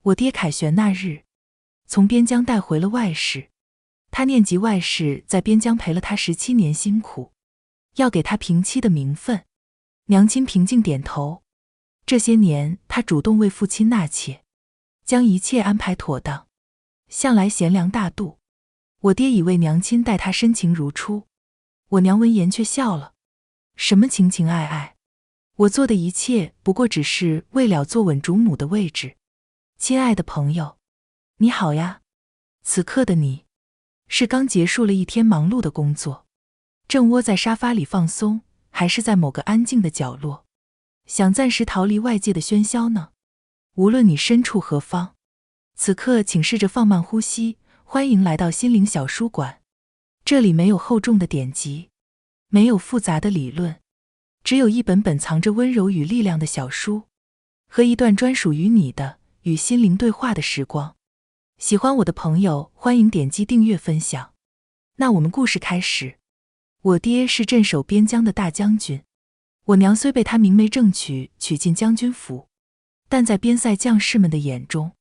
我爹凯旋那日，从边疆带回了外事，他念及外事在边疆陪了他17年辛苦，要给他平妻的名分。娘亲平静点头，这些年他主动为父亲纳妾，将一切安排妥当，向来贤良大度。我爹以为娘亲待他深情如初，我娘闻言却笑了，什么情情爱爱，我做的一切不过只是为了坐稳主母的位置。亲爱的朋友，你好呀。此刻的你，是刚结束了一天忙碌的工作，正窝在沙发里放松，还是在某个安静的角落，想暂时逃离外界的喧嚣呢？无论你身处何方，此刻请试着放慢呼吸，欢迎来到心灵小书馆。这里没有厚重的典籍，没有复杂的理论，只有一本本藏着温柔与力量的小书，和一段专属于你的与心灵对话的时光。喜欢我的朋友，欢迎点击订阅分享。那我们故事开始。我爹是镇守边疆的大将军，我娘虽被他明媒正娶娶进将军府，但在边塞将士们的眼中，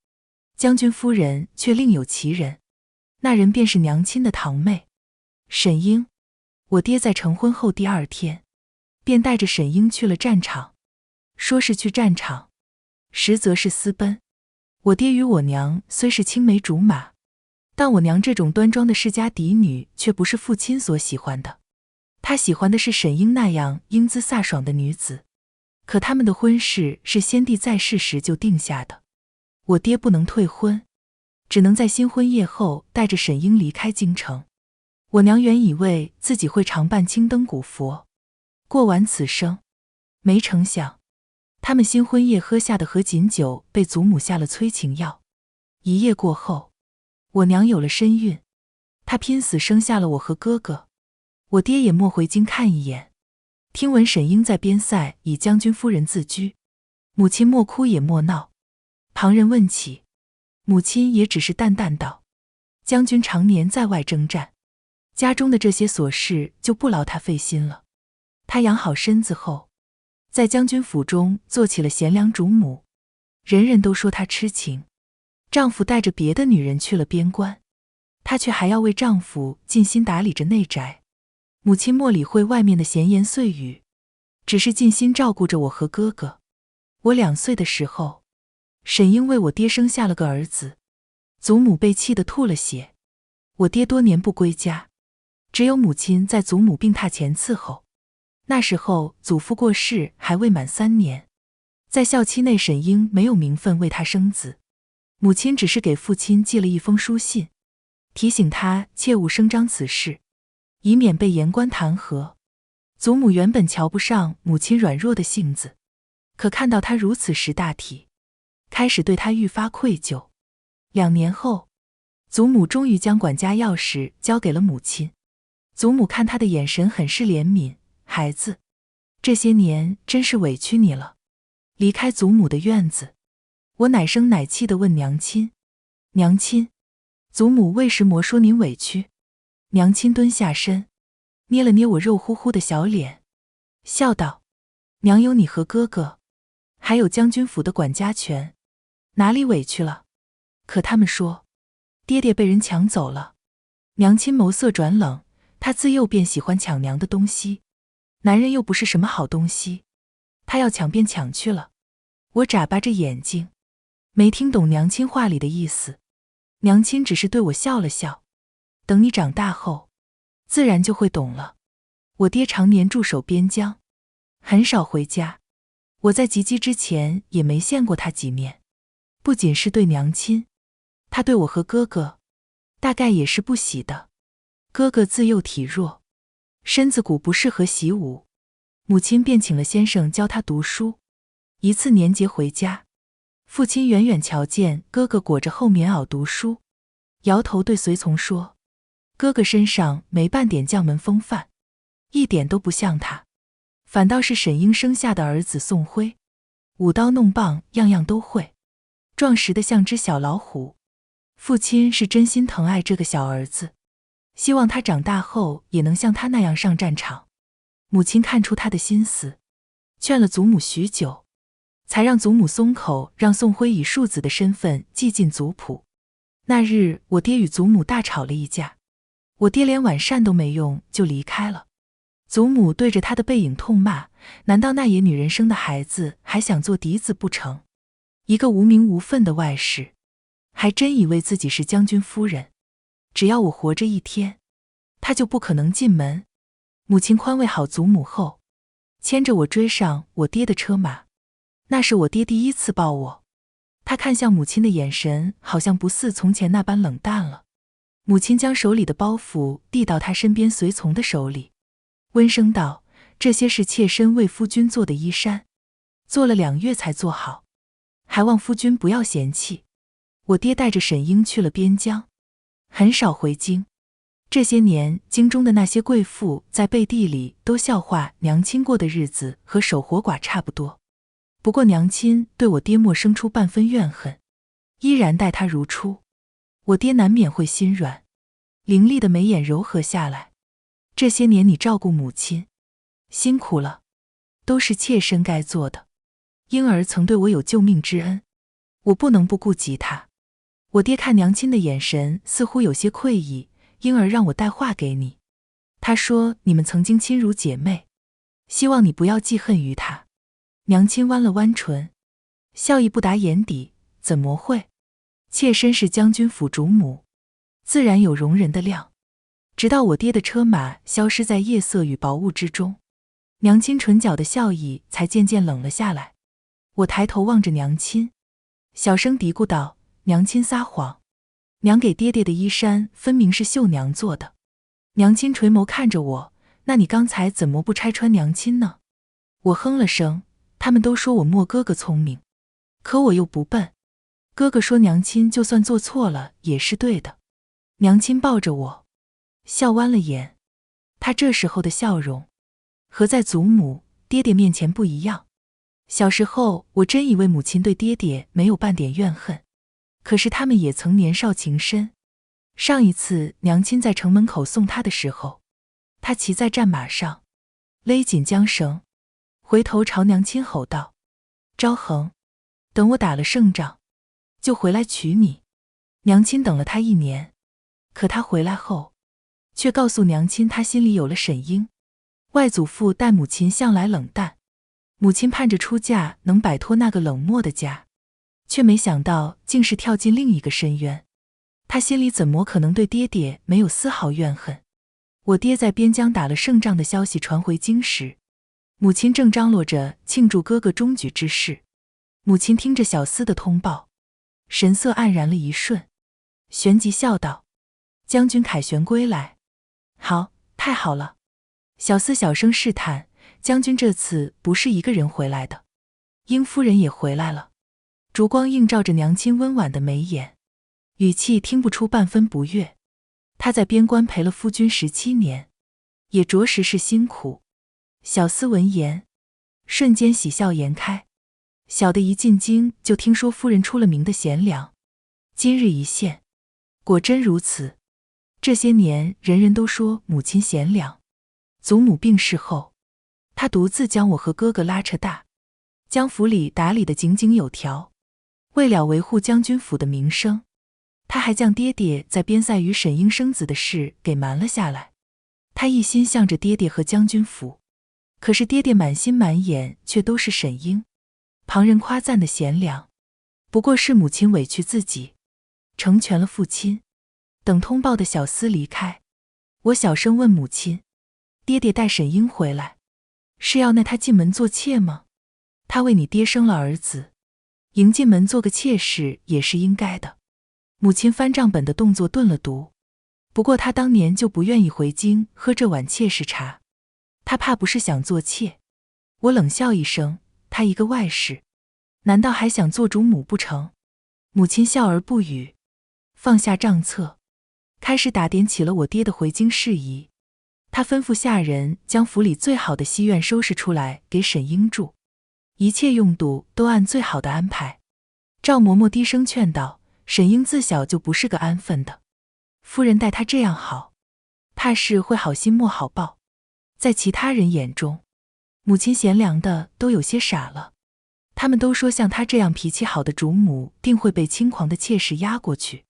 将军夫人却另有其人，那人便是娘亲的堂妹沈英。我爹在成婚后第2天，便带着沈英去了战场。说是去战场，实则是私奔。我爹与我娘虽是青梅竹马，但我娘这种端庄的世家嫡女却不是父亲所喜欢的。他喜欢的是沈英那样英姿飒爽的女子，可他们的婚事是先帝在世时就定下的。我爹不能退婚，只能在新婚夜后带着沈英离开京城。我娘原以为自己会常伴青灯古佛，过完此生，没成想，他们新婚夜喝下的合卺酒被祖母下了催情药。一夜过后，我娘有了身孕，她拼死生下了我和哥哥。我爹也莫回京看一眼，听闻沈英在边塞以将军夫人自居，母亲莫哭也莫闹。旁人问起，母亲也只是淡淡道：将军常年在外征战，家中的这些琐事就不劳他费心了。他养好身子后，在将军府中做起了贤良主母，人人都说她痴情。丈夫带着别的女人去了边关，她却还要为丈夫尽心打理着内宅。母亲莫理会外面的闲言碎语，只是尽心照顾着我和哥哥。我2岁的时候，沈英为我爹生下了个儿子，祖母被气得吐了血。我爹多年不归家，只有母亲在祖母病榻前伺候。那时候祖父过世还未满3年，在校期内沈英没有名分为他生子，母亲只是给父亲寄了一封书信，提醒他切勿声张此事，以免被言官弹劾。祖母原本瞧不上母亲软弱的性子，可看到她如此识大体，开始对她愈发愧疚。2年后，祖母终于将管家钥匙交给了母亲。祖母看她的眼神很是怜悯，孩子，这些年真是委屈你了。离开祖母的院子，我奶声奶气地问娘亲：娘亲，祖母为什么说您委屈？娘亲蹲下身，捏了捏我肉乎乎的小脸，笑道：娘有你和哥哥，还有将军府的管家权，哪里委屈了？可他们说，爹爹被人抢走了。娘亲眸色转冷，她自幼便喜欢抢娘的东西，男人又不是什么好东西，她要抢便抢去了。我眨巴着眼睛，没听懂娘亲话里的意思。娘亲只是对我笑了笑，等你长大后，自然就会懂了。我爹常年驻守边疆，很少回家，我在及笄之前也没见过他几面。不仅是对娘亲，他对我和哥哥，大概也是不喜的。哥哥自幼体弱，身子骨不适合习武，母亲便请了先生教他读书。一次年节回家，父亲远远瞧见哥哥裹着厚棉袄读书，摇头对随从说：哥哥身上没半点将门风范，一点都不像他，反倒是沈英生下的儿子宋辉，舞刀弄棒样样都会，壮实的像只小老虎。父亲是真心疼爱这个小儿子，希望他长大后也能像他那样上战场。母亲看出他的心思，劝了祖母许久，才让祖母松口让宋辉以庶子的身份记进族谱。那日我爹与祖母大吵了一架，我爹连晚膳都没用就离开了。祖母对着他的背影痛骂，难道那野女人生的孩子还想做嫡子不成？一个无名无分的外室，还真以为自己是将军夫人，只要我活着一天，他就不可能进门。母亲宽慰好祖母后，牵着我追上我爹的车马。那是我爹第一次抱我，他看向母亲的眼神好像不似从前那般冷淡了。母亲将手里的包袱递到他身边随从的手里，温声道：“这些是妾身为夫君做的衣衫，做了2月才做好，还望夫君不要嫌弃。”我爹带着沈英去了边疆，很少回京。这些年，京中的那些贵妇在背地里都笑话娘亲过的日子和守活寡差不多。不过娘亲对我爹莫生出半分怨恨，依然待他如初。我爹难免会心软，凌厉的眉眼柔和下来。这些年你照顾母亲，辛苦了，都是妾身该做的。婴儿曾对我有救命之恩，我不能不顾及他。我爹看娘亲的眼神似乎有些愧意，婴儿让我带话给你。他说你们曾经亲如姐妹，希望你不要记恨于他。娘亲弯了弯唇，笑意不达眼底，怎么会？妾身是将军府主母，自然有容人的量。直到我爹的车马消失在夜色与薄雾之中，娘亲唇角的笑意才渐渐冷了下来。我抬头望着娘亲，小声嘀咕道：“娘亲撒谎，娘给爹爹的衣衫分明是绣娘做的。”娘亲垂眸看着我：“那你刚才怎么不拆穿娘亲呢？”我哼了声，他们都说我莫哥哥聪明，可我又不笨。哥哥说娘亲就算做错了也是对的。娘亲抱着我，笑弯了眼。她这时候的笑容和在祖母、爹爹面前不一样。小时候我真以为母亲对爹爹没有半点怨恨，可是他们也曾年少情深。上一次娘亲在城门口送他的时候，他骑在战马上，勒紧缰绳，回头朝娘亲吼道：“昭恒，等我打了胜仗，就回来娶你。”娘亲等了他1年，可他回来后，却告诉娘亲他心里有了沈英。外祖父待母亲向来冷淡，母亲盼着出嫁能摆脱那个冷漠的家，却没想到竟是跳进另一个深渊。他心里怎么可能对爹爹没有丝毫怨恨？我爹在边疆打了胜仗的消息传回京时，母亲正张罗着庆祝哥哥中举之事。母亲听着小厮的通报，神色黯然了一瞬，旋即笑道：“将军凯旋归来，好，太好了。”小厮小声试探：“将军这次不是一个人回来的，英夫人也回来了。”烛光映照着娘亲温婉的眉眼，语气听不出半分不悦。她在边关陪了夫君17年，也着实是辛苦。小厮闻言，瞬间喜笑颜开。小的一进京就听说夫人出了名的贤良，今日一现，果真如此。这些年人人都说母亲贤良，祖母病逝后，她独自将我和哥哥拉扯大，将府里打理得井井有条。为了维护将军府的名声，他还将爹爹在边塞与沈英生子的事给瞒了下来。他一心向着爹爹和将军府，可是爹爹满心满眼却都是沈英。旁人夸赞的贤良，不过是母亲委屈自己，成全了父亲。等通报的小厮离开，我小声问母亲：“爹爹带沈英回来，是要纳他进门做妾吗？他为你爹生了儿子，迎进门做个妾室也是应该的。”母亲翻账本的动作顿了读，不过她当年就不愿意回京喝这碗妾室茶，她怕不是想做妾。我冷笑一声，她一个外室，难道还想做主母不成？母亲笑而不语，放下账册，开始打点起了我爹的回京事宜。她吩咐下人将府里最好的西院收拾出来给沈英住，一切用度都按最好的安排。赵嬷嬷低声劝道：“沈英自小就不是个安分的，夫人待她这样好，怕是会好心莫好报。”在其他人眼中，母亲贤良的都有些傻了。他们都说像她这样脾气好的主母定会被轻狂的妾室压过去。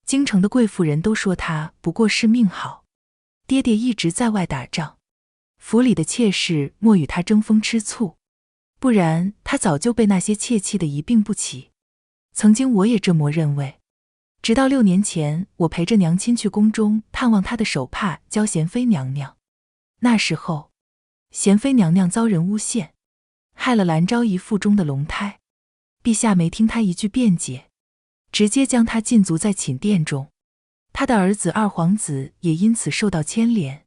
京城的贵妇人都说她不过是命好，爹爹一直在外打仗，府里的妾室莫与他争风吃醋，不然他早就被那些妾气得一病不起。曾经我也这么认为，直到6年前，我陪着娘亲去宫中探望她的手帕教贤妃娘娘。那时候，贤妃娘娘遭人诬陷，害了兰昭仪腹中的龙胎。陛下没听她一句辩解，直接将她禁足在寝殿中。他的儿子二皇子也因此受到牵连，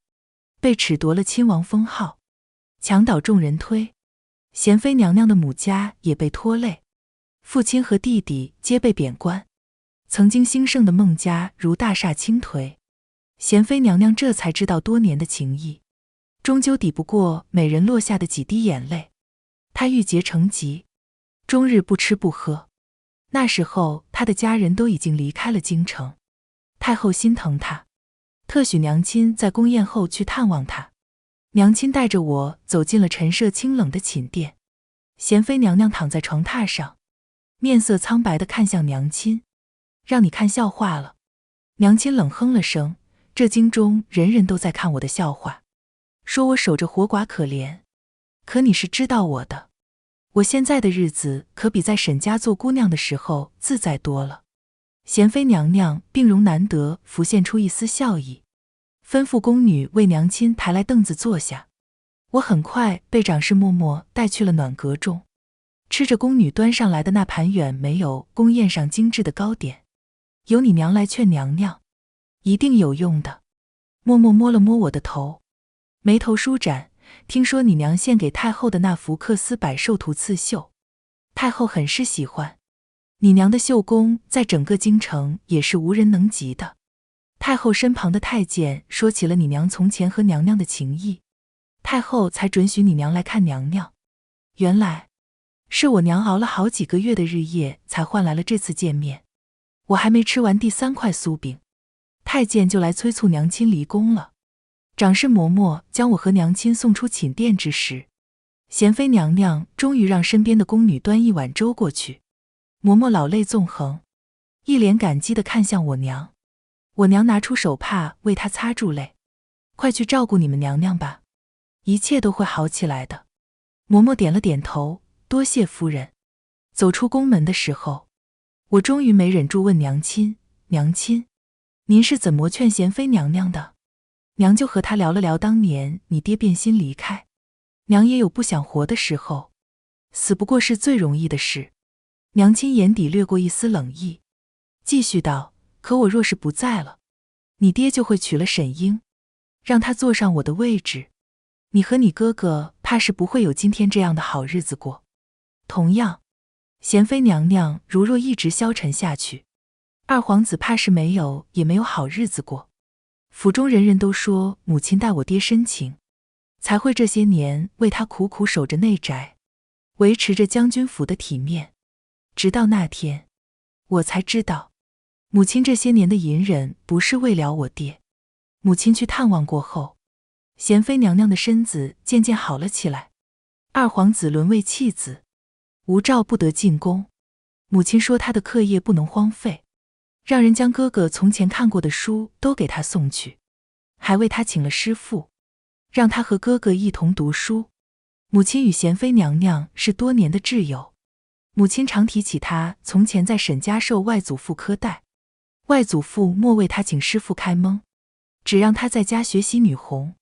被褫夺了亲王封号，墙倒众人推。贤妃娘娘的母家也被拖累，父亲和弟弟皆被贬官。曾经兴盛的孟家如大厦倾颓，贤妃娘娘这才知道多年的情谊，终究抵不过每人落下的几滴眼泪。她郁结成疾，终日不吃不喝。那时候她的家人都已经离开了京城。太后心疼她，特许娘亲在宫宴后去探望她。娘亲带着我走进了陈设清冷的寝殿，贤妃娘娘躺在床榻上，面色苍白地看向娘亲。让你看笑话了。娘亲冷哼了声，这京中人人都在看我的笑话，说我守着活寡可怜。可你是知道我的，我现在的日子可比在沈家做姑娘的时候自在多了。贤妃娘娘病容难得浮现出一丝笑意，吩咐宫女为娘亲抬来凳子坐下。我很快被长侍嬷嬷带去了暖阁中，吃着宫女端上来的那盘远没有宫宴上精致的糕点。由你娘来劝娘娘，一定有用的。嬷嬷摸了摸我的头，眉头舒展，听说你娘献给太后的那幅缂丝百寿图刺绣，太后很是喜欢。你娘的绣工在整个京城也是无人能及的。太后身旁的太监说起了你娘从前和娘娘的情谊，太后才准许你娘来看娘娘。原来是我娘熬了好几个月的日夜才换来了这次见面。我还没吃完第3块酥饼，太监就来催促娘亲离宫了。长侍嬷嬷将我和娘亲送出寝殿之时，贤妃娘娘终于让身边的宫女端一碗粥过去。嬷嬷老泪纵横，一脸感激地看向我娘。我娘拿出手帕为她擦住泪，快去照顾你们娘娘吧，一切都会好起来的。嬷嬷点了点头，多谢夫人。走出宫门的时候，我终于没忍住问娘亲，娘亲，您是怎么劝贤妃娘娘的？娘就和她聊了聊当年你爹变心离开，娘也有不想活的时候，死不过是最容易的事。娘亲眼底掠过一丝冷意，继续道，可我若是不在了，你爹就会娶了沈英，让他坐上我的位置，你和你哥哥怕是不会有今天这样的好日子过。同样，贤妃娘娘如若一直消沉下去，二皇子怕是也没有好日子过。府中人人都说母亲待我爹深情，才会这些年为他苦苦守着内宅，维持着将军府的体面。直到那天，我才知道，母亲这些年的隐忍不是为了我爹。母亲去探望过后，贤妃娘娘的身子渐渐好了起来，二皇子沦为弃子，无诏不得进宫。母亲说他的课业不能荒废，让人将哥哥从前看过的书都给他送去，还为他请了师傅，让他和哥哥一同读书。母亲与贤妃娘娘是多年的挚友，母亲常提起他从前在沈家受外祖父苛待，外祖父莫为他请师傅开蒙，只让他在家学习女红，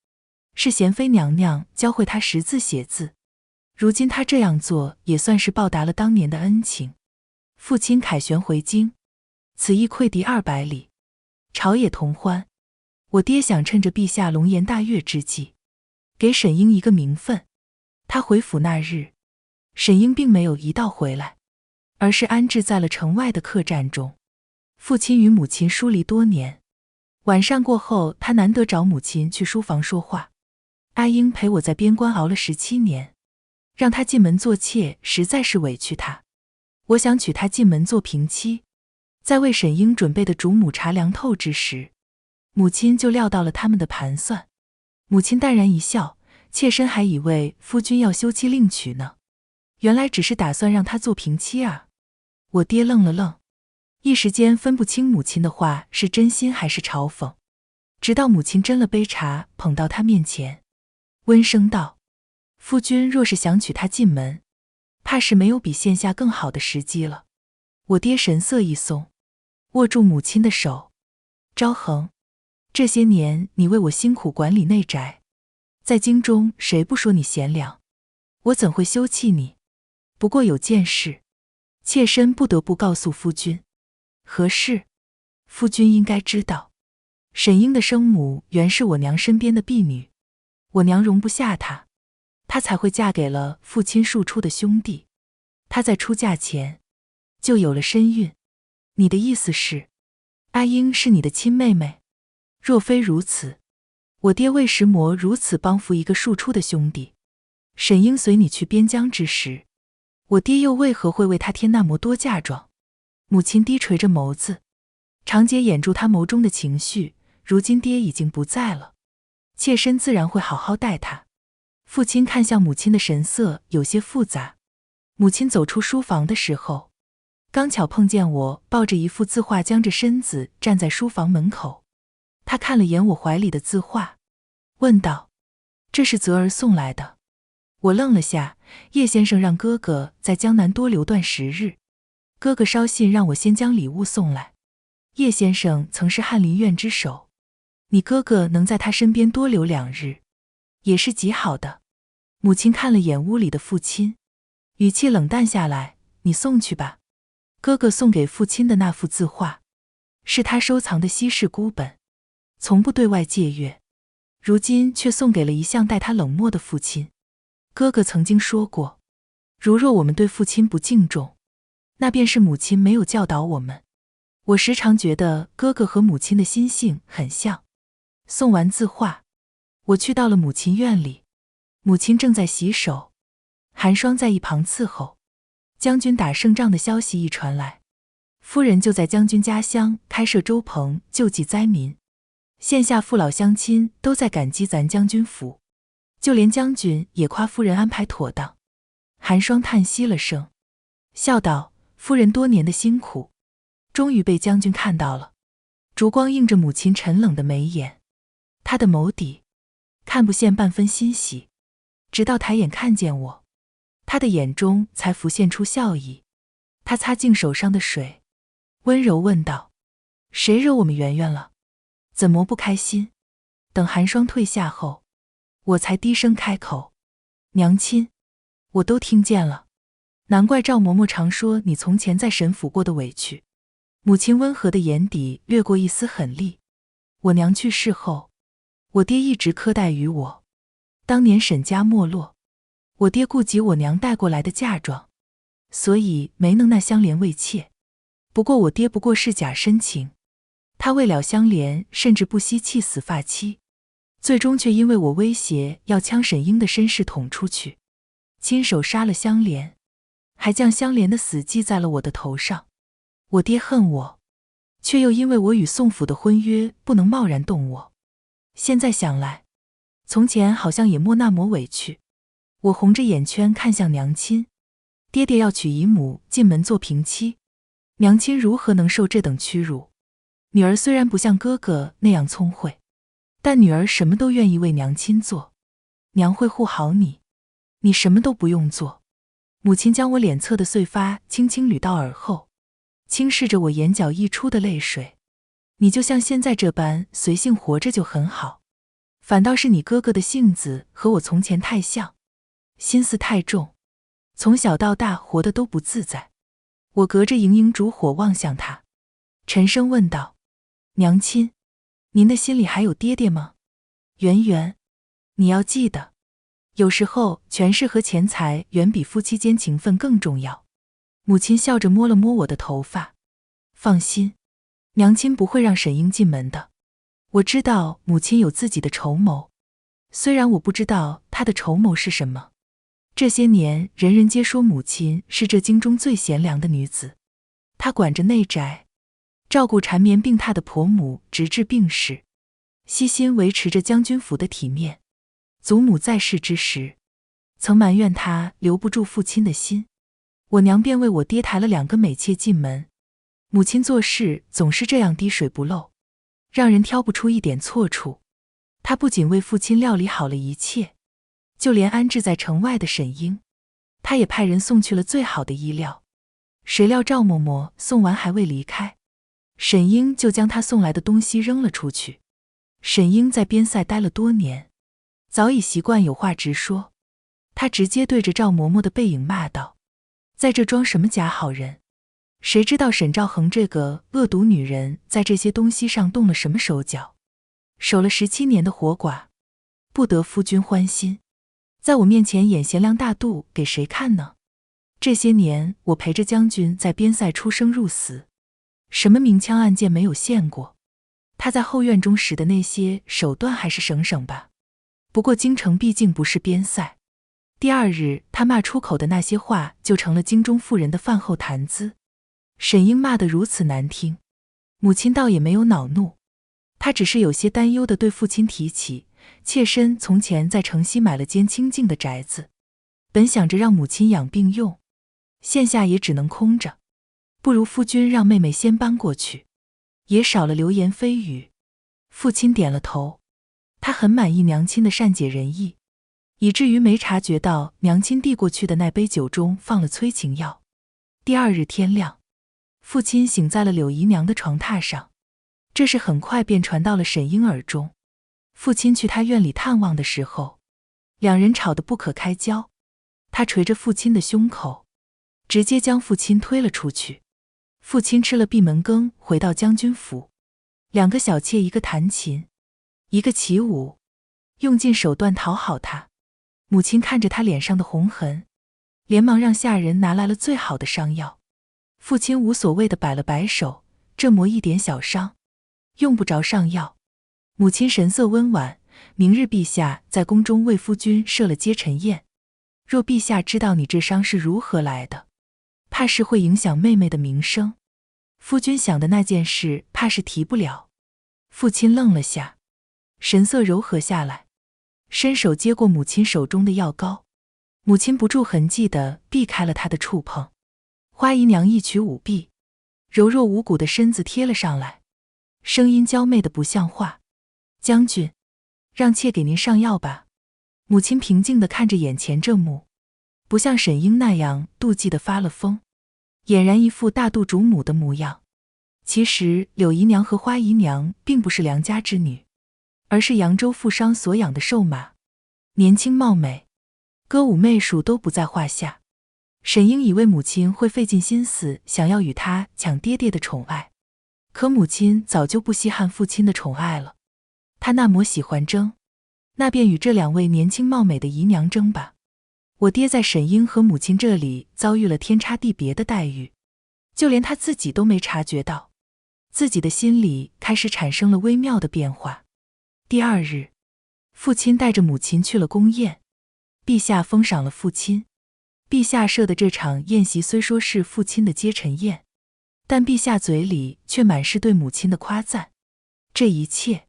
是贤妃娘娘教会他识字写字。如今他这样做也算是报答了当年的恩情。父亲凯旋回京，此役溃敌200里，朝野同欢。我爹想趁着陛下龙颜大悦之际，给沈英一个名分。他回府那日，沈英并没有一道回来，而是安置在了城外的客栈中。父亲与母亲疏离多年，晚上过后，他难得找母亲去书房说话。阿英陪我在边关熬了17年，让他进门做妾实在是委屈他。我想娶她进门做平妻，在为沈英准备的主母茶凉透之时，母亲就料到了他们的盘算。母亲淡然一笑，妾身还以为夫君要休妻另娶呢。原来只是打算让他做平妻啊。我爹愣了愣，一时间分不清母亲的话是真心还是嘲讽。直到母亲斟了杯茶捧到他面前，温声道：夫君若是想娶她进门，怕是没有比现下更好的时机了。我爹神色一松，握住母亲的手：昭恒，这些年你为我辛苦管理内宅，在京中谁不说你贤良，我怎会休弃你？不过有件事，妾身不得不告诉夫君。何事？夫君应该知道，沈英的生母原是我娘身边的婢女，我娘容不下她，她才会嫁给了父亲庶出的兄弟。她在出嫁前就有了身孕。你的意思是，阿英是你的亲妹妹？若非如此，我爹为什么如此帮扶一个庶出的兄弟？沈英随你去边疆之时，我爹又为何会为他添那么多嫁妆？母亲低垂着眸子，长睫掩住他眸中的情绪。如今爹已经不在了，妾身自然会好好待他。父亲看向母亲的神色有些复杂。母亲走出书房的时候，刚巧碰见我抱着一幅字画，僵着身子站在书房门口。他看了眼我怀里的字画，问道：这是泽儿送来的？我愣了下，叶先生让哥哥在江南多留段时日，哥哥捎信让我先将礼物送来。叶先生曾是翰林院之首，你哥哥能在他身边多留2日，也是极好的。母亲看了眼屋里的父亲，语气冷淡下来：你送去吧。哥哥送给父亲的那幅字画，是他收藏的稀世孤本，从不对外借阅，如今却送给了一向待他冷漠的父亲。哥哥曾经说过，如若我们对父亲不敬重，那便是母亲没有教导我们。我时常觉得哥哥和母亲的心性很像。送完字画，我去到了母亲院里，母亲正在洗手，寒霜在一旁伺候。将军打胜仗的消息一传来，夫人就在将军家乡开设粥棚救济灾民，县下父老乡亲都在感激咱将军府，就连将军也夸夫人安排妥当。寒霜叹息了声，笑道：夫人多年的辛苦，终于被将军看到了。烛光映着母亲沉冷的眉眼，她的眸底看不见半分欣喜，直到抬眼看见我，她的眼中才浮现出笑意。她擦净手上的水，温柔问道：谁惹我们圆圆了？怎么不开心？等寒霜退下后，我才低声开口：娘亲，我都听见了，难怪赵嬷嬷常说你从前在沈府过的委屈。母亲温和的眼底掠过一丝狠戾。我娘去世后，我爹一直苛待于我。当年沈家没落，我爹顾及我娘带过来的嫁妆，所以没能纳香莲为妾。不过我爹不过是假深情，他为了香莲甚至不惜气死发妻，最终却因为我威胁要将沈英的身世捅出去，亲手杀了香莲，还将香莲的死记在了我的头上。我爹恨我，却又因为我与宋府的婚约不能贸然动我。现在想来，从前好像也没那么委屈。我红着眼圈看向娘亲，爹爹要娶姨母进门做平妻，娘亲如何能受这等屈辱？女儿虽然不像哥哥那样聪慧，但女儿什么都愿意为娘亲做。娘会护好你，你什么都不用做。母亲将我脸侧的碎发轻轻捋到耳后，轻视着我眼角溢出的泪水。你就像现在这般随性活着就很好，反倒是你哥哥的性子和我从前太像，心思太重，从小到大活得都不自在。我隔着盈盈烛火望向他，沉声问道：娘亲，您的心里还有爹爹吗？圆圆，你要记得，有时候权势和钱财远比夫妻间情分更重要。母亲笑着摸了摸我的头发，放心，娘亲不会让沈英进门的。我知道母亲有自己的筹谋，虽然我不知道她的筹谋是什么。这些年人人皆说母亲是这京中最贤良的女子，她管着内宅，照顾缠绵病榻的婆母直至病逝，悉心维持着将军府的体面。祖母在世之时，曾埋怨他留不住父亲的心。我娘便为我爹抬了2个美妾进门。母亲做事总是这样滴水不漏，让人挑不出一点错处。她不仅为父亲料理好了一切，就连安置在城外的沈英，她也派人送去了最好的医料。谁料赵嬷嬷送完还未离开，沈英就将她送来的东西扔了出去。沈英在边塞待了多年，早已习惯有话直说，她直接对着赵嬷嬷的背影骂道：“在这装什么假好人？谁知道沈兆恒这个恶毒女人在这些东西上动了什么手脚？守了17年的活寡，不得夫君欢心，在我面前演贤良大度给谁看呢？这些年我陪着将军在边塞出生入死，什么明枪暗箭没有现过。他在后院中使的那些手段还是省省吧。不过京城毕竟不是边塞。”第2日他骂出口的那些话就成了京中妇人的饭后谈资。沈英骂得如此难听，母亲倒也没有恼怒，她只是有些担忧地对父亲提起，妾身从前在城西买了间清静的宅子，本想着让母亲养病用，现下也只能空着，不如夫君让妹妹先搬过去，也少了流言蜚语。父亲点了头，他很满意娘亲的善解人意，以至于没察觉到娘亲递过去的那杯酒中放了催情药。第2日天亮，父亲醒在了柳姨娘的床榻上，这事很快便传到了沈英耳中。父亲去他院里探望的时候，2人吵得不可开交，他捶着父亲的胸口，直接将父亲推了出去。父亲吃了闭门羹回到将军府，2个小妾一个弹琴，一个起舞，用尽手段讨好他。母亲看着他脸上的红痕，连忙让下人拿来了最好的伤药。父亲无所谓地摆了摆手，这磨一点小伤，用不着上药。母亲神色温婉，明日陛下在宫中为夫君设了接尘宴，若陛下知道你这伤是如何来的，怕是会影响妹妹的名声。夫君想的那件事怕是提不了。父亲愣了下，神色柔和下来，伸手接过母亲手中的药膏。母亲不住痕迹地避开了他的触碰。花姨娘一曲舞毕，柔弱无骨的身子贴了上来，声音娇媚得不像话：“将军，让妾给您上药吧。”母亲平静地看着眼前这幕，不像沈英那样妒忌地发了疯，俨然一副大度主母的模样。其实柳姨娘和花姨娘并不是良家之女，而是扬州富商所养的瘦马，年轻貌美，歌舞媚术都不在话下。沈英以为母亲会费尽心思想要与她抢爹爹的宠爱，可母亲早就不稀罕父亲的宠爱了。她那么喜欢争，那便与这2位年轻貌美的姨娘争吧。我爹在沈英和母亲这里遭遇了天差地别的待遇，就连他自己都没察觉到，自己的心里开始产生了微妙的变化。第2日，父亲带着母亲去了宫宴，陛下封赏了父亲。陛下设的这场宴席虽说是父亲的接尘宴，但陛下嘴里却满是对母亲的夸赞。这一切，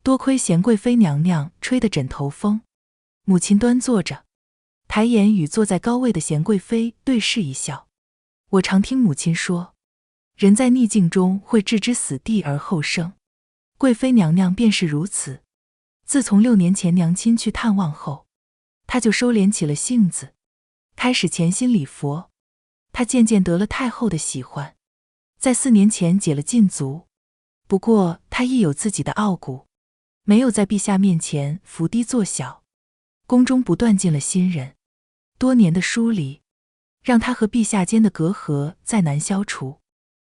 多亏贤贵妃娘娘吹的枕头风。母亲端坐着，抬眼与坐在高位的贤贵妃对视一笑。我常听母亲说，人在逆境中会置之死地而后生，贵妃娘娘便是如此。自从6年前娘亲去探望后，她就收敛起了性子，开始潜心礼佛。她渐渐得了太后的喜欢，在4年前解了禁足。不过她亦有自己的傲骨，没有在陛下面前伏低作小。宫中不断进了新人，多年的疏离让她和陛下间的隔阂再难消除。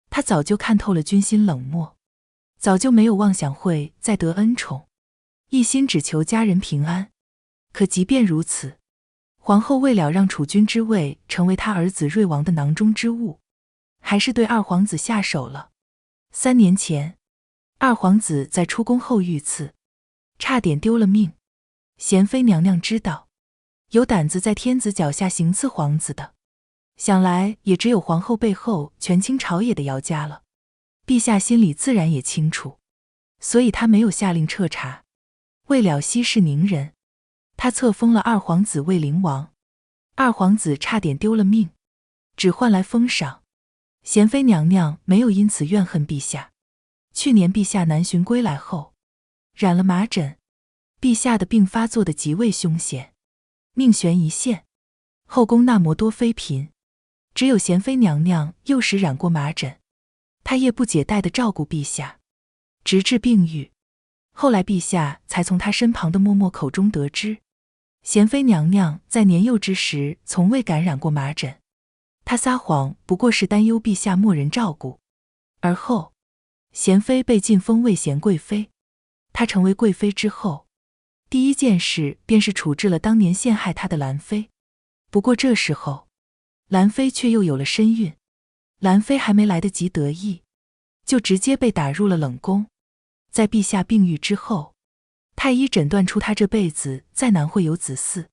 她早就看透了君心冷漠，早就没有妄想会再得恩宠，一心只求家人平安。可即便如此，皇后为了让储君之位成为她儿子瑞王的囊中之物，还是对2皇子下手了。3年前，2皇子在出宫后遇刺，差点丢了命。贤妃娘娘知道，有胆子在天子脚下行刺皇子的，想来也只有皇后背后权倾朝野的姚家了。陛下心里自然也清楚，所以他没有下令彻查。为了息事宁人，他册封了2皇子为灵王。二皇子差点丢了命，只换来封赏。贤妃娘娘没有因此怨恨陛下。去年陛下南巡归来后，染了麻疹，陛下的病发作得极为凶险，命悬一线。后宫那么多妃嫔，只有贤妃娘娘幼时染过麻疹，她夜不解带地照顾陛下，直至病愈。后来陛下才从她身旁的嬷嬷口中得知，贤妃娘娘在年幼之时从未感染过麻疹，她撒谎不过是担忧陛下没人照顾。而后，贤妃被晋封魏贤贵妃，她成为贵妃之后，第一件事便是处置了当年陷害她的兰妃。不过这时候，兰妃却又有了身孕，兰妃还没来得及得意，就直接被打入了冷宫。在陛下病愈之后，太医诊断出她这辈子再难会有子嗣，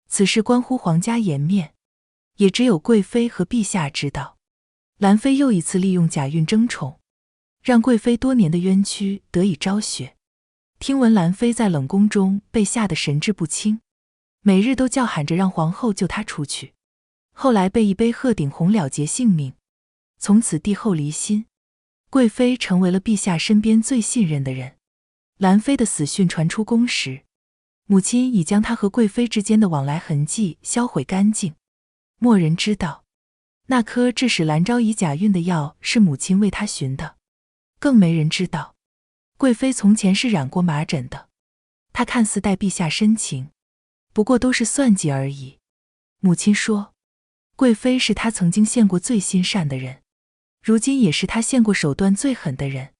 此事关乎皇家颜面，也只有贵妃和陛下知道。兰妃又一次利用假孕争宠，让贵妃多年的冤屈得以昭雪。听闻兰妃在冷宫中被吓得神志不清，每日都叫喊着让皇后救她出去，后来被一杯鹤顶红了结性命。从此帝后离心，贵妃成为了陛下身边最信任的人。兰妃的死讯传出宫时，母亲已将她和贵妃之间的往来痕迹销毁干净，没人知道那颗致使兰昭仪假孕的药是母亲为她寻的，更没人知道贵妃从前是染过麻疹的。她看似待陛下深情，不过都是算计而已。母亲说，贵妃是她曾经陷过最心善的人，如今也是她陷过手段最狠的人。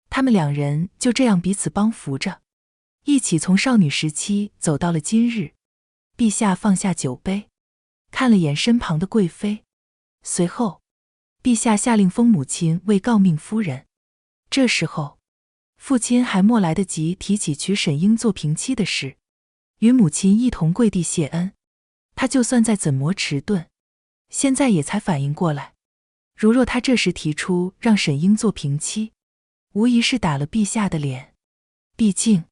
他们两人就这样彼此帮扶着，一起从少女时期走到了今日。陛下放下酒杯，看了眼身旁的贵妃，随后陛下下令封母亲为诰命夫人。这时候父亲还没来得及提起娶沈英做平妻的事，与母亲一同跪地谢恩。他就算再怎么迟钝，现在也才反应过来，如若他这时提出让沈英做平妻，无疑是打了陛下的脸。毕竟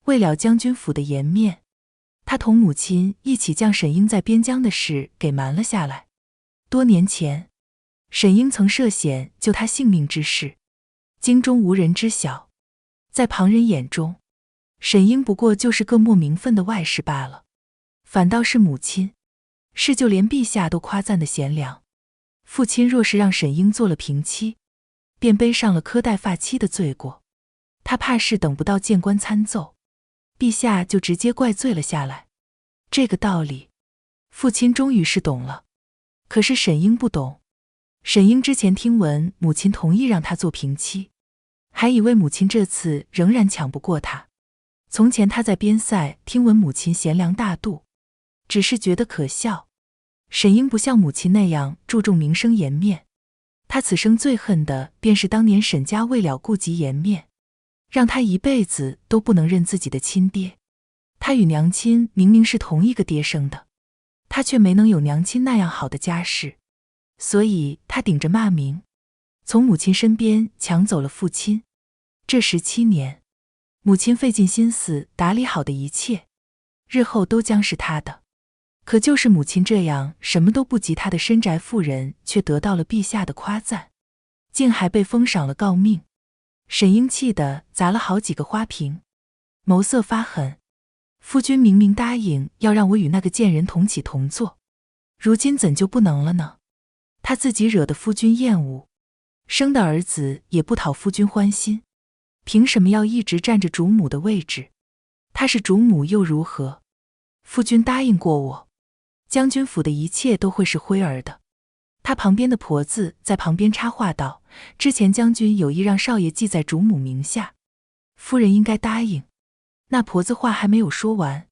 为了将军府的颜面，他同母亲一起将沈英在边疆的事给瞒了下来。多年前，沈英曾涉险救他性命之事，京中无人知晓，在旁人眼中，沈英不过就是个没名分的外室罢了。反倒是母亲，是就连陛下都夸赞的贤良。父亲若是让沈英做了平妻，便背上了苛待发妻的罪过，他怕是等不到谏官参奏，陛下就直接怪罪了下来。这个道理，父亲终于是懂了。可是沈英不懂。沈英之前听闻母亲同意让他做平妻，还以为母亲这次仍然抢不过他。从前他在边塞听闻母亲贤良大度，只是觉得可笑。沈英不像母亲那样注重名声颜面，他此生最恨的便是当年沈家为了顾及颜面，让他一辈子都不能认自己的亲爹。他与娘亲明明是同一个爹生的，他却没能有娘亲那样好的家世，所以他顶着骂名，从母亲身边抢走了父亲。这17年，母亲费尽心思打理好的一切，日后都将是他的。可就是母亲这样什么都不及他的深宅妇人，却得到了陛下的夸赞，竟还被封赏了诰命。沈英气得砸了好几个花瓶，眸色发狠。夫君明明答应要让我与那个贱人同起同坐，如今怎就不能了呢？他自己惹得夫君厌恶，生的儿子也不讨夫君欢心，凭什么要一直占着主母的位置？他是主母又如何？夫君答应过我，将军府的一切都会是辉儿的。他旁边的婆子在旁边插话道，之前将军有意让少爷记在主母名下，夫人应该答应。那婆子话还没有说完，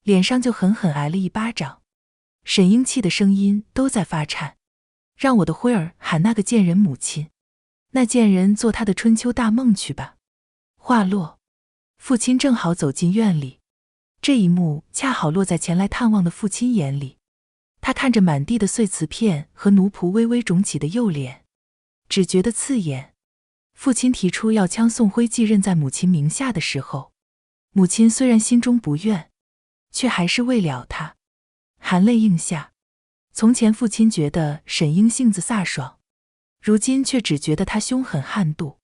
脸上就狠狠挨了一巴掌。沈英气的声音都在发颤，让我的辉儿喊那个贱人母亲，那贱人做他的春秋大梦去吧。话落，父亲正好走进院里，这一幕恰好落在前来探望的父亲眼里。他看着满地的碎瓷片和奴仆微微肿起的右脸，只觉得刺眼。父亲提出要将宋徽继任在母亲名下的时候，母亲虽然心中不愿，却还是为了他，含泪应下。从前父亲觉得沈英性子飒爽，如今却只觉得她凶狠悍妒。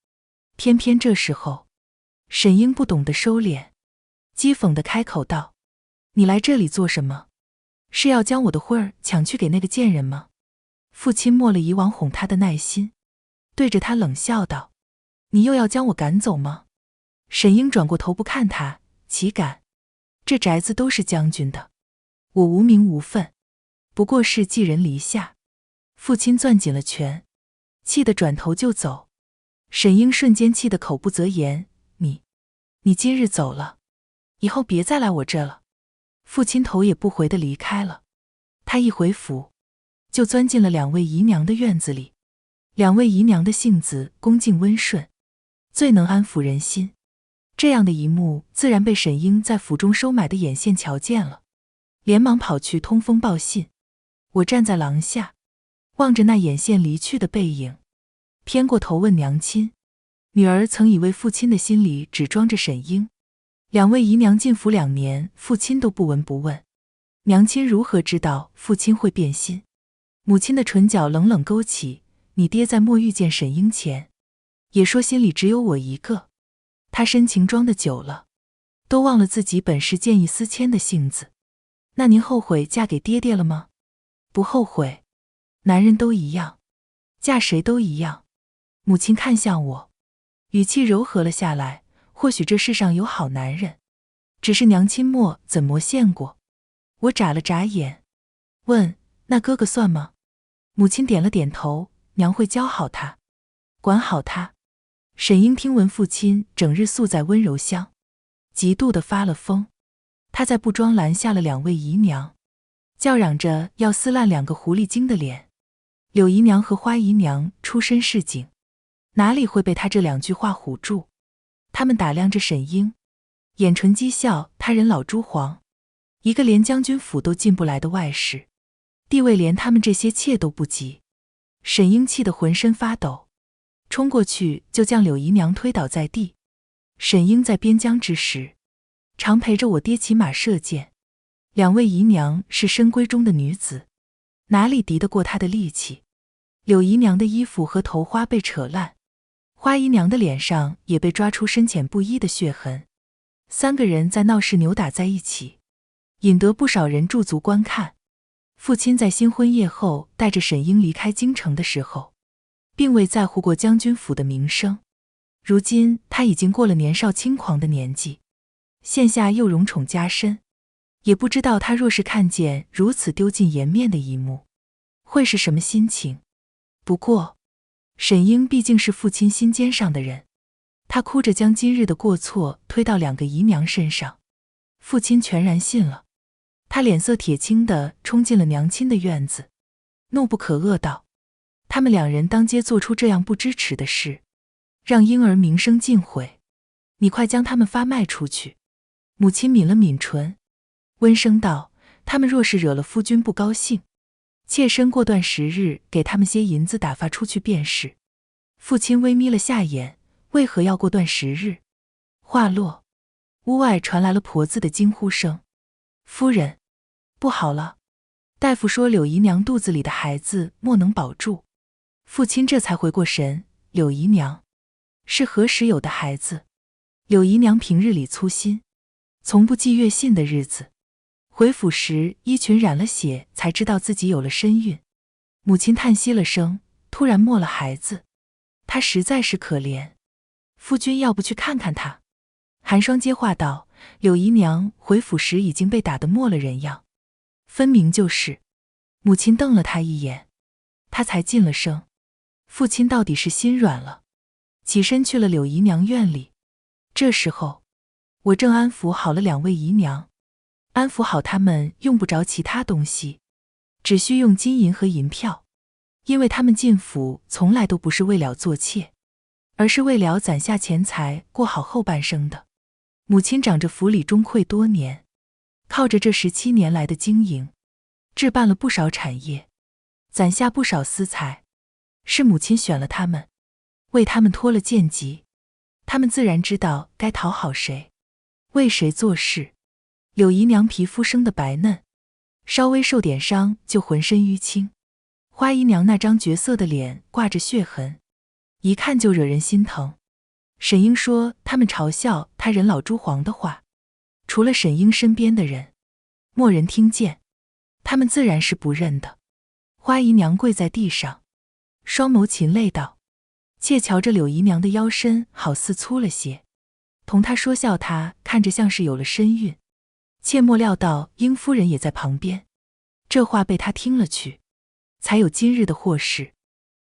偏偏这时候，沈英不懂得收敛，讥讽地开口道：“你来这里做什么？是要将我的婚儿抢去给那个贱人吗？”父亲没了以往哄她的耐心，对着她冷笑道：“你又要将我赶走吗？”沈英转过头不看他，岂敢？这宅子都是将军的，我无名无分，不过是寄人篱下。父亲攥紧了拳，气得转头就走。沈英瞬间气得口不择言：“你今日走了，以后别再来我这了。”父亲头也不回地离开了。他一回府，就钻进了两位姨娘的院子里。两位姨娘的性子恭敬温顺，最能安抚人心。这样的一幕自然被沈英在府中收买的眼线瞧见了，连忙跑去通风报信。我站在廊下，望着那眼线离去的背影，偏过头问娘亲。女儿曾以为父亲的心里只装着沈英，两位姨娘进府2年，父亲都不闻不问，娘亲如何知道父亲会变心？母亲的唇角冷冷勾起，你爹在没遇见沈英前，也说心里只有我一个。他深情装得久了，都忘了自己本是见异思迁的性子。那您后悔嫁给爹爹了吗？不后悔，男人都一样，嫁谁都一样。母亲看向我，语气柔和了下来，或许这世上有好男人，只是娘亲莫怎么见过。我眨了眨眼，问：那哥哥算吗？母亲点了点头，娘会教好他，管好他。沈英听闻父亲整日宿在温柔乡，极度的发了疯。他在布庄拦下了两位姨娘，叫嚷着要撕烂2个狐狸精的脸。柳姨娘和花姨娘出身市井，哪里会被他这2句话唬住？他们打量着沈英，眼唇讥笑他人老珠黄，一个连将军府都进不来的外室，地位连他们这些妾都不及。沈英气得浑身发抖，冲过去就将柳姨娘推倒在地。沈英在边疆之时，常陪着我爹骑马射箭，两位姨娘是深闺中的女子，哪里敌得过她的力气？柳姨娘的衣服和头花被扯烂，花姨娘的脸上也被抓出深浅不一的血痕。3个人在闹市扭打在一起，引得不少人驻足观看。父亲在新婚夜后带着沈英离开京城的时候，并未在乎过将军府的名声。如今他已经过了年少轻狂的年纪，现下又荣宠加身，也不知道他若是看见如此丢尽颜面的一幕，会是什么心情。不过沈英毕竟是父亲心尖上的人，他哭着将今日的过错推到2个姨娘身上，父亲全然信了。他脸色铁青地冲进了娘亲的院子，怒不可遏道：他们2人当街做出这样不知耻的事，让婴儿名声尽毁，你快将他们发卖出去。母亲抿了抿唇，温声道：他们若是惹了夫君不高兴，妾身过段时日给他们些银子打发出去便是。父亲微眯了下眼，为何要过段时日？话落，屋外传来了婆子的惊呼声：夫人，不好了！大夫说柳姨娘肚子里的孩子莫能保住。父亲这才回过神，柳姨娘是何时有的孩子？柳姨娘平日里粗心，从不寄月信的日子，回府时衣裙染了血，才知道自己有了身孕。母亲叹息了声，突然没了孩子，她实在是可怜。夫君要不去看看她？寒霜接话道：柳姨娘回府时已经被打得没了人样，分明就是。母亲瞪了他一眼，他才噤了声。父亲到底是心软了，起身去了柳姨娘院里。这时候我正安抚好了2位姨娘，安抚好她们用不着其他东西，只需用金银和银票，因为她们进府从来都不是为了做妾，而是为了攒下钱财过好后半生的。母亲掌着府里中馈多年，靠着这17年来的经营，置办了不少产业，攒下不少私财，是母亲选了他们，为他们托了贱籍，他们自然知道该讨好谁，为谁做事。柳姨娘皮肤生得白嫩，稍微受点伤就浑身淤青。花姨娘那张绝色的脸挂着血痕，一看就惹人心疼。沈英说他们嘲笑她人老珠黄的话，除了沈英身边的人，默人听见，他们自然是不认的。花姨娘跪在地上，双眸噙泪道：妾瞧着柳姨娘的腰身好似粗了些，同她说笑她看着像是有了身孕，切莫料到英夫人也在旁边，这话被她听了去，才有今日的祸事。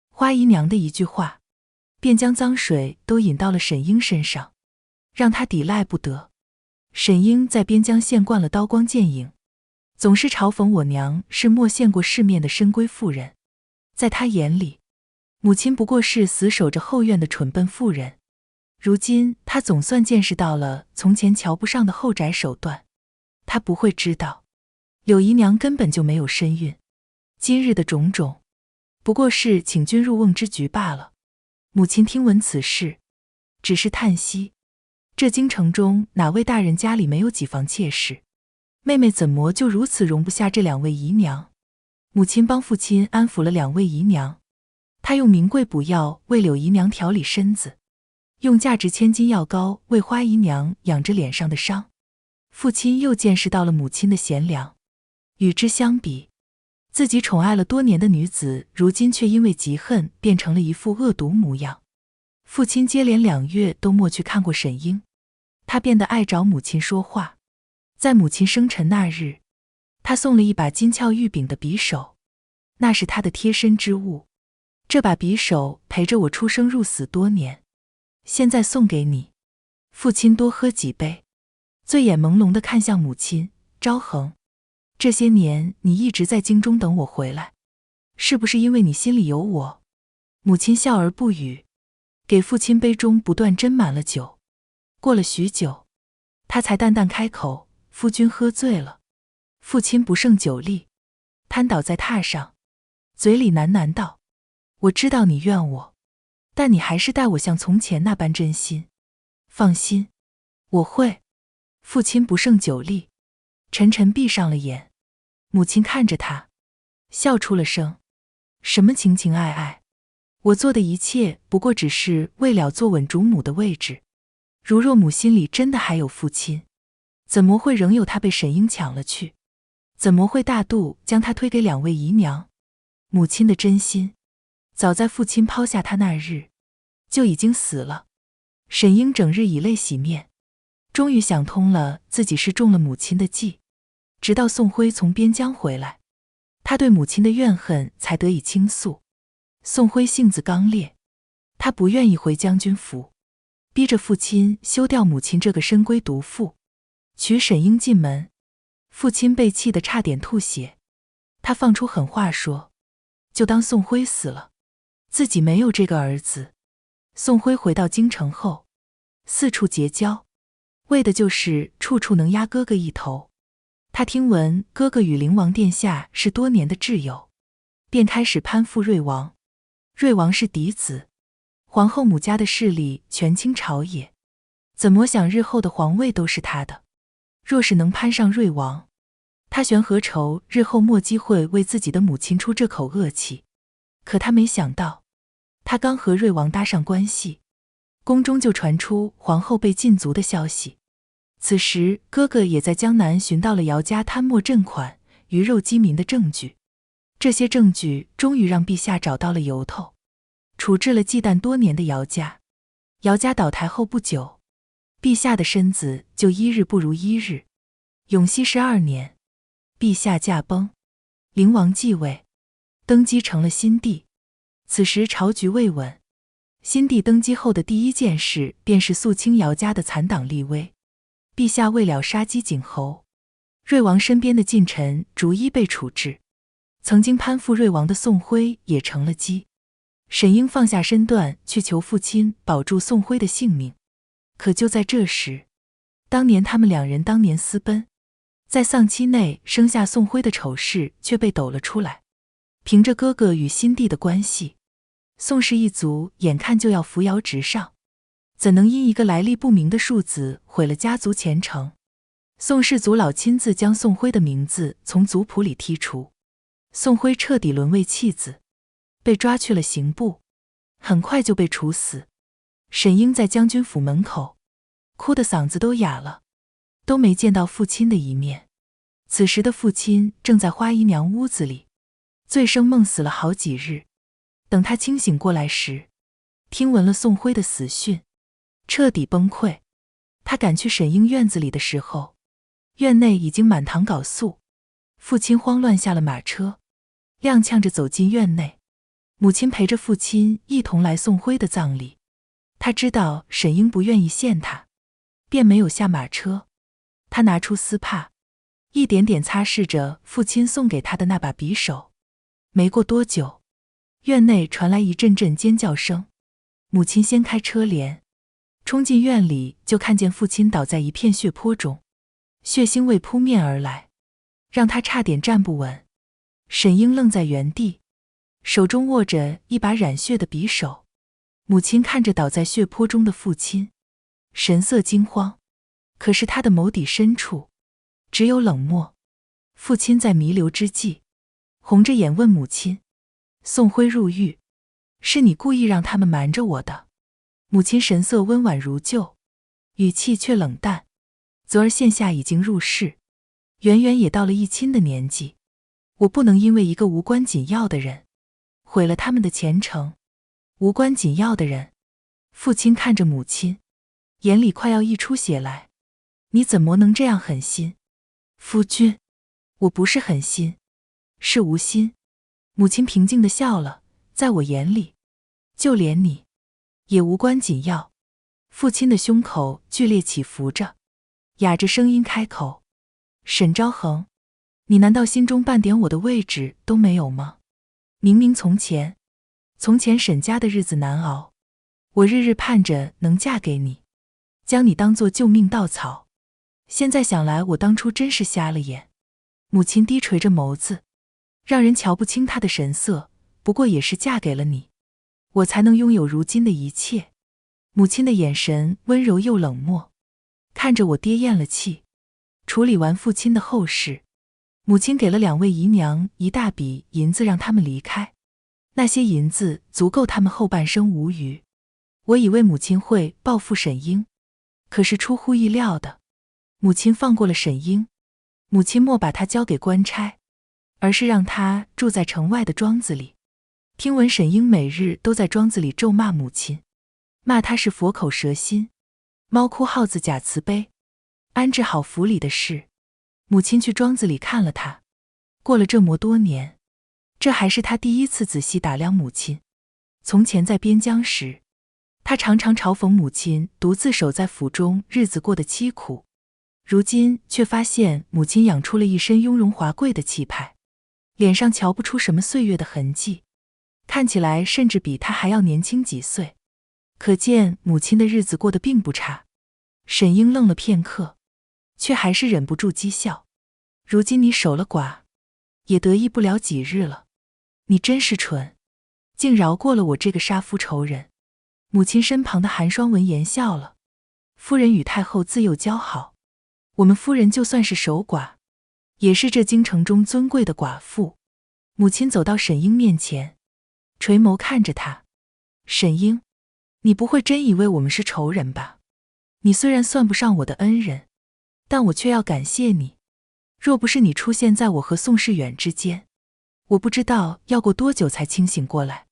花姨娘的一句话，便将脏水都引到了沈英身上，让她抵赖不得。沈英在边疆县惯了刀光剑影，总是嘲讽我娘是没见过世面的深闺妇人，在她眼里，母亲不过是死守着后院的蠢笨妇人。如今她总算见识到了从前瞧不上的后宅手段，她不会知道，柳姨娘根本就没有身孕，今日的种种，不过是请君入瓮之局罢了。母亲听闻此事，只是叹息，这京城中哪位大人家里没有几房妾室，妹妹怎么就如此容不下这两位姨娘？母亲帮父亲安抚了两位姨娘，她用名贵补药为柳姨娘调理身子，用价值千金药膏为花姨娘养着脸上的伤。父亲又见识到了母亲的贤良，与之相比，自己宠爱了多年的女子，如今却因为嫉恨变成了一副恶毒模样。父亲接连2月都没去看过沈英，他变得爱找母亲说话。在母亲生辰那日，他送了一把金鞘玉柄的匕首，那是他的贴身之物。这把匕首陪着我出生入死多年，现在送给你。父亲多喝几杯，醉眼朦胧地看向母亲，昭恒，这些年你一直在京中等我回来，是不是因为你心里有我？母亲笑而不语，给父亲杯中不断斟满了酒。过了许久，他才淡淡开口：夫君喝醉了。父亲不胜酒力，瘫倒在榻上，嘴里喃喃道：我知道你怨我，但你还是待我像从前那般真心。放心，我会。父亲不胜酒力，沉沉闭上了眼。母亲看着他，笑出了声：什么情情爱爱，我做的一切不过只是为了坐稳主母的位置。如若母心里真的还有父亲，怎么会仍有他被沈英抢了去？怎么会大度将他推给两位姨娘？母亲的真心，早在父亲抛下他那日，就已经死了。沈英整日以泪洗面，终于想通了自己是中了母亲的计。直到宋辉从边疆回来，他对母亲的怨恨才得以倾诉。宋辉性子刚烈，他不愿意回将军府，逼着父亲休掉母亲这个深闺毒妇，娶沈英进门。父亲被气得差点吐血，他放出狠话说，就当宋辉死了，自己没有这个儿子。宋辉回到京城后，四处结交，为的就是处处能压哥哥一头。他听闻哥哥与灵王殿下是多年的挚友，便开始攀附瑞王。瑞王是嫡子，皇后母家的势力权倾朝野，怎么想日后的皇位都是他的。若是能攀上瑞王，他悬何愁日后没机会为自己的母亲出这口恶气。可他没想到，他刚和瑞王搭上关系，宫中就传出皇后被禁足的消息。此时哥哥也在江南寻到了姚家贪墨赈款、鱼肉饥民的证据，这些证据终于让陛下找到了由头，处置了忌惮多年的姚家。姚家倒台后不久，陛下的身子就一日不如一日。永熙12年，陛下驾崩，灵王继位，登基成了新帝。此时朝局未稳，新帝登基后的第一件事便是肃清姚家的残党立威。陛下为了杀鸡儆猴，瑞王身边的近臣逐一被处置，曾经攀附瑞王的宋辉也成了鸡。沈英放下身段去求父亲保住宋辉的性命，可就在这时，当年他们两人当年私奔，在丧期内生下宋辉的丑事却被抖了出来。凭着哥哥与新帝的关系，宋氏一族眼看就要扶摇直上，怎能因一个来历不明的庶子毁了家族前程？宋氏族老亲自将宋徽的名字从族谱里剔除，宋徽彻底沦为弃子，被抓去了刑部，很快就被处死。沈英在将军府门口，哭得嗓子都哑了，都没见到父亲的一面。此时的父亲正在花姨娘屋子里，醉生梦死了好几日。等他清醒过来时，听闻了宋徽的死讯，彻底崩溃。他赶去沈英院子里的时候，院内已经满堂缟素。父亲慌乱下了马车，踉跄着走进院内。母亲陪着父亲一同来宋徽的葬礼。他知道沈英不愿意见他，便没有下马车。他拿出丝帕，一点点擦拭着父亲送给他的那把匕首。没过多久，院内传来一阵阵尖叫声。母亲掀开车帘，冲进院里，就看见父亲倒在一片血泊中，血腥味扑面而来，让他差点站不稳。沈英愣在原地，手中握着一把染血的匕首。母亲看着倒在血泊中的父亲，神色惊慌，可是他的眸底深处只有冷漠。父亲在弥留之际，红着眼问母亲：宋徽入狱，是你故意让他们瞒着我的？母亲神色温婉如旧，语气却冷淡。泽儿现下已经入仕，圆圆也到了议亲的年纪，我不能因为一个无关紧要的人毁了他们的前程。无关紧要的人。父亲看着母亲，眼里快要溢出血来。你怎么能这样狠心？夫君，我不是狠心，是无心。母亲平静地笑了，在我眼里，就连你也无关紧要。父亲的胸口剧烈起伏着，哑着声音开口：沈昭恒，你难道心中半点我的位置都没有吗？明明从前沈家的日子难熬，我日日盼着能嫁给你，将你当作救命稻草。现在想来，我当初真是瞎了眼。母亲低垂着眸子，让人瞧不清她的神色，不过也是嫁给了你，我才能拥有如今的一切。母亲的眼神温柔又冷漠，看着我爹咽了气。处理完父亲的后事，母亲给了2位姨娘一大笔银子，让他们离开。那些银子足够他们后半生无余。我以为母亲会报复沈英，可是出乎意料的，母亲放过了沈英。母亲莫把她交给官差，而是让她住在城外的庄子里。听闻沈英每日都在庄子里咒骂母亲，骂她是佛口蛇心，猫哭耗子假慈悲。安置好府里的事，母亲去庄子里看了她。过了这么多年，这还是他第一次仔细打量母亲。从前在边疆时，他常常嘲讽母亲独自守在府中，日子过得凄苦。如今却发现母亲养出了一身雍容华贵的气派，脸上瞧不出什么岁月的痕迹，看起来甚至比他还要年轻几岁。可见母亲的日子过得并不差。沈英愣了片刻，却还是忍不住讥笑：如今你守了寡，也得意不了几日了。你真是蠢，竟饶过了我这个杀夫仇人。母亲身旁的寒霜闻言笑了：夫人与太后自幼交好，我们夫人就算是守寡，也是这京城中尊贵的寡妇。母亲走到沈英面前，垂眸看着她：沈英，你不会真以为我们是仇人吧？你虽然算不上我的恩人，但我却要感谢你。若不是你出现在我和宋世远之间，我不知道要过多久才清醒过来。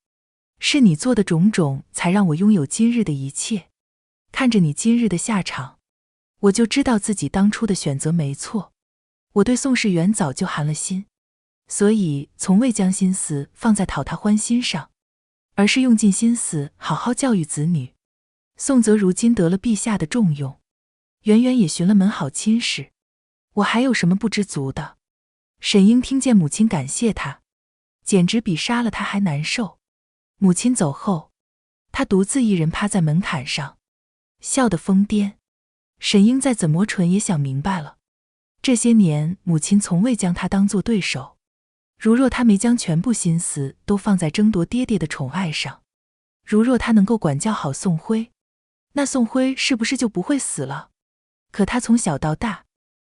是你做的种种，才让我拥有今日的一切。看着你今日的下场，我就知道自己当初的选择没错。我对宋世远早就寒了心，所以从未将心思放在讨他欢心上，而是用尽心思好好教育子女。宋泽如今得了陛下的重用，圆圆也寻了门好亲事，我还有什么不知足的？沈英听见母亲感谢他，简直比杀了他还难受。母亲走后，他独自一人趴在门槛上，笑得疯癫。沈英再怎么蠢也想明白了，这些年母亲从未将他当作对手。如若他没将全部心思都放在争夺爹爹的宠爱上，如若他能够管教好宋徽，那宋徽是不是就不会死了？可他从小到大，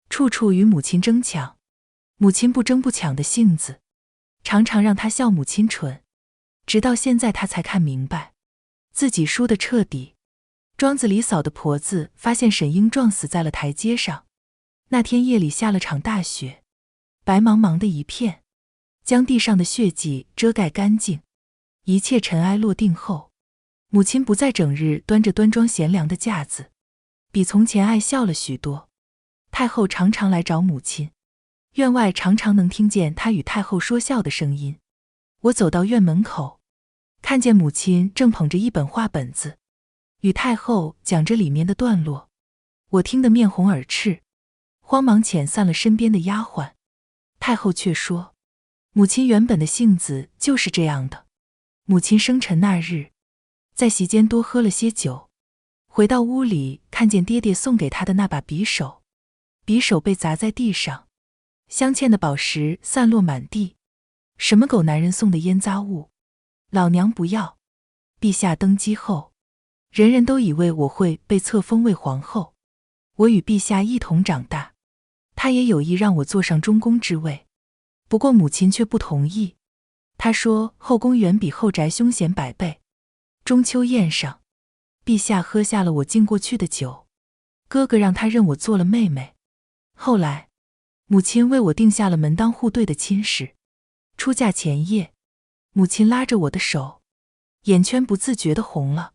处处与母亲争抢，母亲不争不抢的性子，常常让他笑母亲蠢。直到现在他才看明白，自己输得彻底。庄子李嫂的婆子发现沈英撞死在了台阶上。那天夜里下了场大雪，白茫茫的一片，将地上的血迹遮盖干净。一切尘埃落定后，母亲不再整日端着端庄贤良的架子，比从前爱笑了许多。太后常常来找母亲，院外常常能听见她与太后说笑的声音。我走到院门口，看见母亲正捧着一本画本子，与太后讲着里面的段落。我听得面红耳赤，慌忙遣散了身边的丫鬟。太后却说，母亲原本的性子就是这样的。母亲生辰那日，在席间多喝了些酒，回到屋里看见爹爹送给她的那把匕首，匕首被砸在地上，镶嵌的宝石散落满地。什么狗男人送的烟杂物，老娘不要。陛下登基后，人人都以为我会被册封为皇后，我与陛下一同长大，他也有意让我坐上中宫之位，不过母亲却不同意。她说后宫远比后宅凶险100倍。中秋宴上，陛下喝下了我敬过去的酒，哥哥让他认我做了妹妹。后来，母亲为我定下了门当户对的亲事。出嫁前夜，母亲拉着我的手，眼圈不自觉地红了。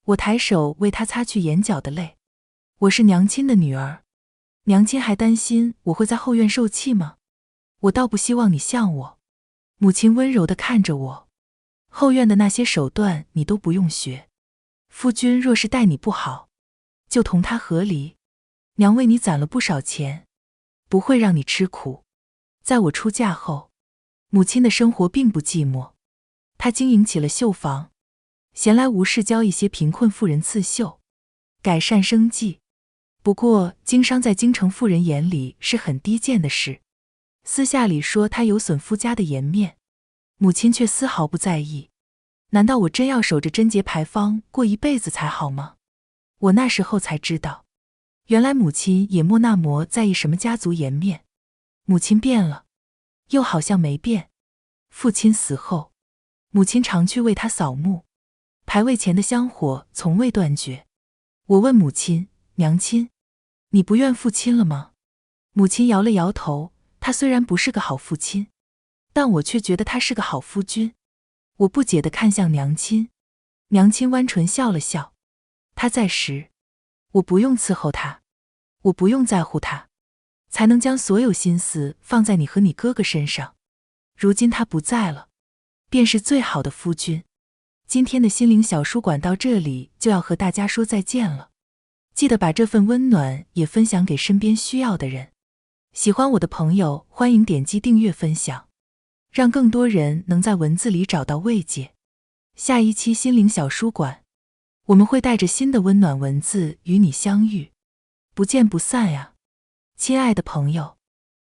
我抬手为她擦去眼角的泪。我是娘亲的女儿，娘亲还担心我会在后院受气吗？我倒不希望你像我。母亲温柔地看着我，后院的那些手段你都不用学。夫君若是待你不好，就同他和离。娘为你攒了不少钱，不会让你吃苦。在我出嫁后，母亲的生活并不寂寞，她经营起了绣坊，闲来无事教一些贫困妇人刺绣，改善生计。不过经商在京城妇人眼里是很低贱的事，私下里说她有损夫家的颜面，母亲却丝毫不在意。难道我真要守着贞洁牌坊过一辈子才好吗？我那时候才知道，原来母亲也莫那么在意什么家族颜面。母亲变了，又好像没变。父亲死后，母亲常去为他扫墓，牌位前的香火从未断绝。我问母亲，娘亲，你不怨父亲了吗？母亲摇了摇头，他虽然不是个好父亲，但我却觉得他是个好夫君。我不解地看向娘亲，娘亲弯唇笑了笑。他在时，我不用伺候他，我不用在乎他，才能将所有心思放在你和你哥哥身上。如今他不在了，便是最好的夫君。今天的心灵小书馆到这里就要和大家说再见了，记得把这份温暖也分享给身边需要的人。喜欢我的朋友欢迎点击订阅分享，让更多人能在文字里找到慰藉。下一期心灵小书馆，我们会带着新的温暖文字与你相遇，不见不散呀，亲爱的朋友。